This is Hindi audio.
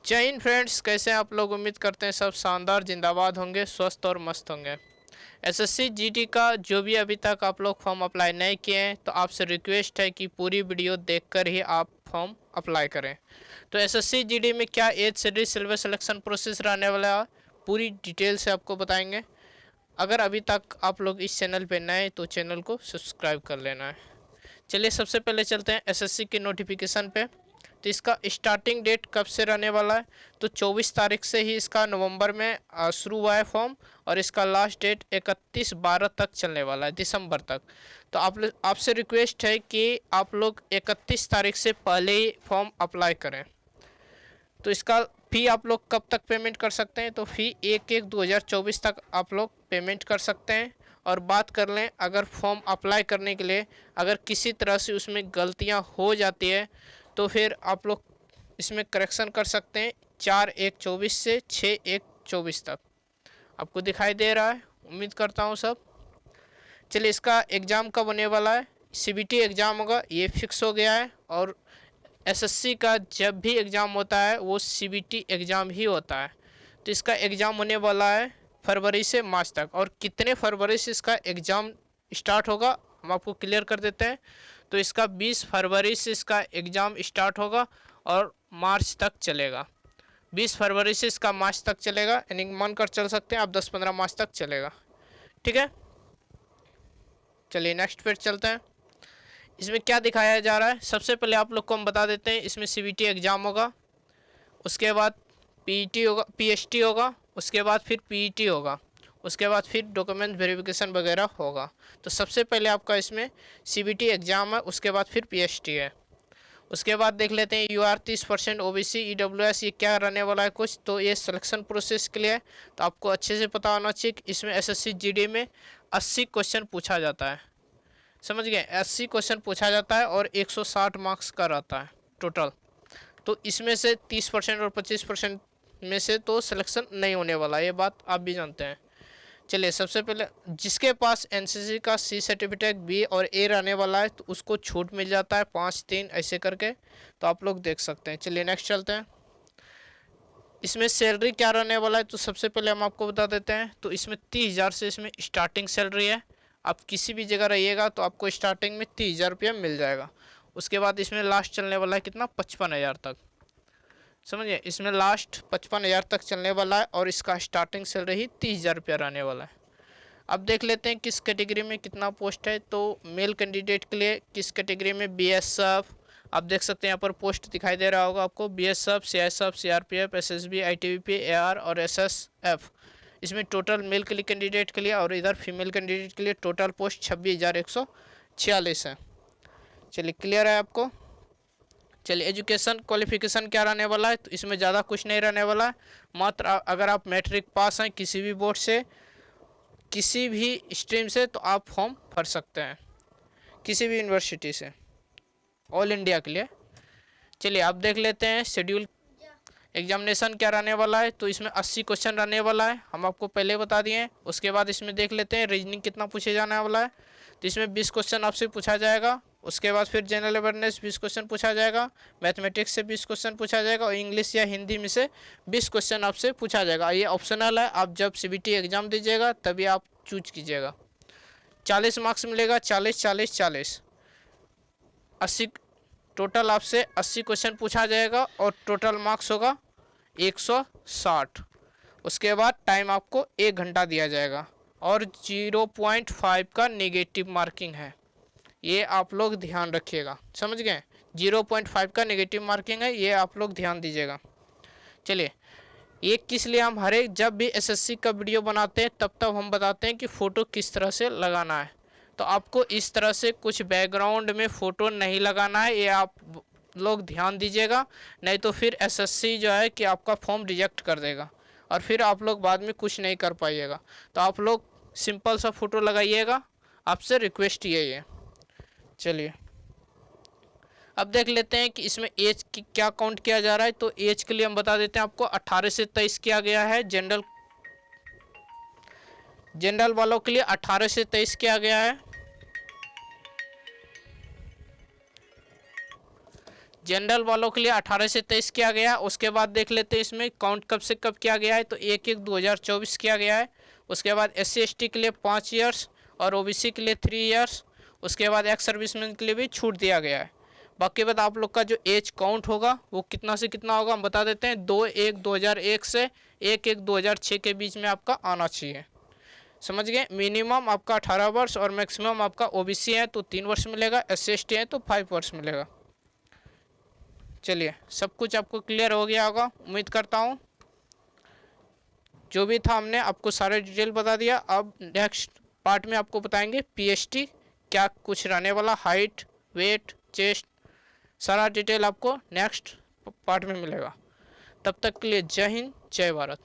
जय हिंद फ्रेंड्स, कैसे हैं आप लोग। उम्मीद करते हैं सब शानदार जिंदाबाद होंगे, स्वस्थ और मस्त होंगे। एसएससी जीडी का जो भी अभी तक आप लोग फॉर्म अप्लाई नहीं किए हैं तो आपसे रिक्वेस्ट है कि पूरी वीडियो देखकर ही आप फॉर्म अप्लाई करें। तो एसएससी जीडी में क्या age schedule syllabus selection process रहने वाला है, पूरी डिटेल से आपको बताएंगे। अगर अभी तक आप लोग इस चैनल पर नए तो चैनल को सब्सक्राइब कर लेना है। चलिए सबसे पहले चलते हैं एसएससी के नोटिफिकेशन पे। तो इसका स्टार्टिंग डेट कब से रहने वाला है, तो 24 तारीख से ही इसका नवंबर में शुरू हुआ है फॉर्म, और इसका लास्ट डेट 31/12 तक चलने वाला है, दिसंबर तक। तो आपसे रिक्वेस्ट है कि आप लोग 31 तारीख से पहले ही फॉर्म अप्लाई करें। तो इसका फ़ी आप लोग कब तक पेमेंट कर सकते हैं, तो फ़ी 1/1/2024 तक आप लोग पेमेंट कर सकते हैं। और बात कर लें अगर फॉर्म अप्लाई करने के लिए अगर किसी तरह से उसमें गलतियां हो जाती है तो फिर आप लोग इसमें करेक्शन कर सकते हैं 4/1/24 से 6/1/24 तक। आपको दिखाई दे रहा है, उम्मीद करता हूँ सब। चलिए इसका एग्ज़ाम कब होने वाला है, सीबीटी एग्ज़ाम होगा, ये फिक्स हो गया है। और एसएससी का जब भी एग्ज़ाम होता है वो सीबीटी एग्ज़ाम ही होता है। तो इसका एग्ज़ाम होने वाला है फरवरी से मार्च तक, और कितने फरवरी से इसका एग्ज़ाम स्टार्ट होगा हम आपको क्लियर कर देते हैं। तो इसका 20 फरवरी से इसका एग्ज़ाम स्टार्ट होगा और मार्च तक चलेगा। 20 फरवरी से इसका मार्च तक चलेगा, यानी मान कर चल सकते हैं आप 10-15 मार्च तक चलेगा। ठीक है, चलिए नेक्स्ट पेज चलते हैं। इसमें क्या दिखाया जा रहा है, सबसे पहले आप लोग को हम बता देते हैं। इसमें सीबीटी एग्ज़ाम होगा, उसके बाद पीईटी होगा, पीएचटी होगा, उसके बाद फिर पीईटी होगा, उसके बाद फिर डॉक्यूमेंट वेरिफिकेशन वगैरह होगा। तो सबसे पहले आपका इसमें सीबीटी एग्ज़ाम है, उसके बाद फिर पीएचटी है। उसके बाद देख लेते हैं यूआर 30% ओबीसी ईडब्ल्यूएस, ये क्या रहने वाला है कुछ। तो ये सिलेक्शन प्रोसेस के लिए है, तो आपको अच्छे से पता होना चाहिए कि इसमें एसएससी जीडी में 80 क्वेश्चन पूछा जाता है। समझ गए, 80 क्वेश्चन पूछा जाता है और 160 मार्क्स का रहता है टोटल। तो इसमें से 30% और 25% में से तो सिलेक्शन नहीं होने वाला, ये बात आप भी जानते हैं। चलिए सबसे पहले जिसके पास एनसीसी का सी सर्टिफिकेट बी और ए रहने वाला है तो उसको छूट मिल जाता है 5-3 ऐसे करके, तो आप लोग देख सकते हैं। चलिए नेक्स्ट चलते हैं। इसमें सैलरी क्या रहने वाला है, तो सबसे पहले हम आपको बता देते हैं। तो इसमें 30,000 से इसमें स्टार्टिंग सैलरी है। आप किसी भी जगह रहिएगा तो आपको स्टार्टिंग में 30,000 रुपया मिल जाएगा। उसके बाद इसमें लास्ट चलने वाला है कितना, 55,000 तक। समझिए, इसमें लास्ट 55,000 तक चलने वाला है और इसका स्टार्टिंग सैलरी ही 30,000 रुपया रहने वाला है। अब देख लेते हैं किस कैटेगरी में कितना पोस्ट है। तो मेल कैंडिडेट के लिए किस कैटेगरी में, बीएसएफ, आप देख सकते हैं यहाँ पर पोस्ट दिखाई दे रहा होगा आपको, BSF, CISF, CRPF, SSB, ITBP, AR और एसएसएफ। इसमें टोटल मेल के लिए कैंडिडेट के लिए और इधर फीमेल कैंडिडेट के लिए टोटल पोस्ट 26,146 है। चलिए क्लियर है आपको। चलिए एजुकेशन क्वालिफिकेशन क्या रहने वाला है, तो इसमें ज़्यादा कुछ नहीं रहने वाला है। मात्र अगर आप मैट्रिक पास हैं किसी भी बोर्ड से, किसी भी स्ट्रीम से, तो आप फॉर्म भर सकते हैं किसी भी यूनिवर्सिटी से, ऑल इंडिया के लिए। चलिए आप देख लेते हैं शेड्यूल एग्जामिनेशन क्या रहने वाला है। तो इसमें 80 क्वेश्चन रहने वाला है, हम आपको पहले बता दिए। उसके बाद इसमें देख लेते हैं रीजनिंग कितना पूछे जाने वाला है। तो इसमें 20 क्वेश्चन आपसे पूछा जाएगा। उसके बाद फिर जनरल अवेयरनेस 20 क्वेश्चन पूछा जाएगा, मैथमेटिक्स से 20 क्वेश्चन पूछा जाएगा और इंग्लिश या हिंदी में से 20 क्वेश्चन आपसे पूछा जाएगा। ये ऑप्शनल है, आप जब सीबीटी एग्ज़ाम दीजिएगा तभी आप चूज कीजिएगा। 40 मार्क्स मिलेगा, 40-40-40, 80 टोटल आपसे 80 क्वेश्चन पूछा जाएगा और टोटल मार्क्स होगा 160। उसके बाद टाइम आपको 1 घंटा दिया जाएगा और 0.5 का नेगेटिव मार्किंग है, ये आप लोग ध्यान रखिएगा। समझ गए, 0.5 का नेगेटिव मार्किंग है, ये आप लोग ध्यान दीजिएगा। चलिए ये किस लिए, हम हर एक जब भी एसएससी का वीडियो बनाते हैं तब हम बताते हैं कि फ़ोटो किस तरह से लगाना है। तो आपको इस तरह से कुछ बैकग्राउंड में फ़ोटो नहीं लगाना है, ये आप लोग ध्यान दीजिएगा। नहीं तो फिर एसएससी जो है कि आपका फॉर्म रिजेक्ट कर देगा और फिर आप लोग बाद में कुछ नहीं कर पाइएगा। तो आप लोग सिंपल सा फ़ोटो लगाइएगा, आपसे रिक्वेस्ट यही है। चलिए अब देख लेते हैं कि इसमें एज की क्या काउंट किया जा रहा है। तो एज के लिए हम बता देते हैं आपको 18 से 23 किया गया है। जनरल वालों के लिए 18 से 23 किया गया है। जनरल वालों के लिए 18 से 23 किया गया। उसके बाद देख लेते हैं इसमें काउंट कब से कब किया गया है, तो 1/1/2024 किया गया है। उसके बाद SC/ST के लिए 5 ईयर्स और OBC के लिए 3 ईयर्स। उसके बाद एक्स सर्विसमैन के लिए भी छूट दिया गया है। बाकी बात आप लोग का जो एज काउंट होगा वो कितना से कितना होगा हम बता देते हैं। 2/1/2001 से 1/1/2006 के बीच में आपका आना चाहिए। समझ गए। मिनिमम आपका 18 वर्ष और मैक्सिमम आपका OBC है तो 3 वर्ष मिलेगा, SC/ST है तो 5 वर्ष मिलेगा। चलिए, सब कुछ आपको क्लियर हो गया होगा उम्मीद करता हूँ। जो भी था हमने आपको सारे डिटेल बता दिया। अब नेक्स्ट पार्ट में आपको बताएंगे PST क्या कुछ रहने वाला, हाइट, वेट, चेस्ट, सारा डिटेल आपको नेक्स्ट पार्ट में मिलेगा। तब तक के लिए जय हिंद, जय भारत।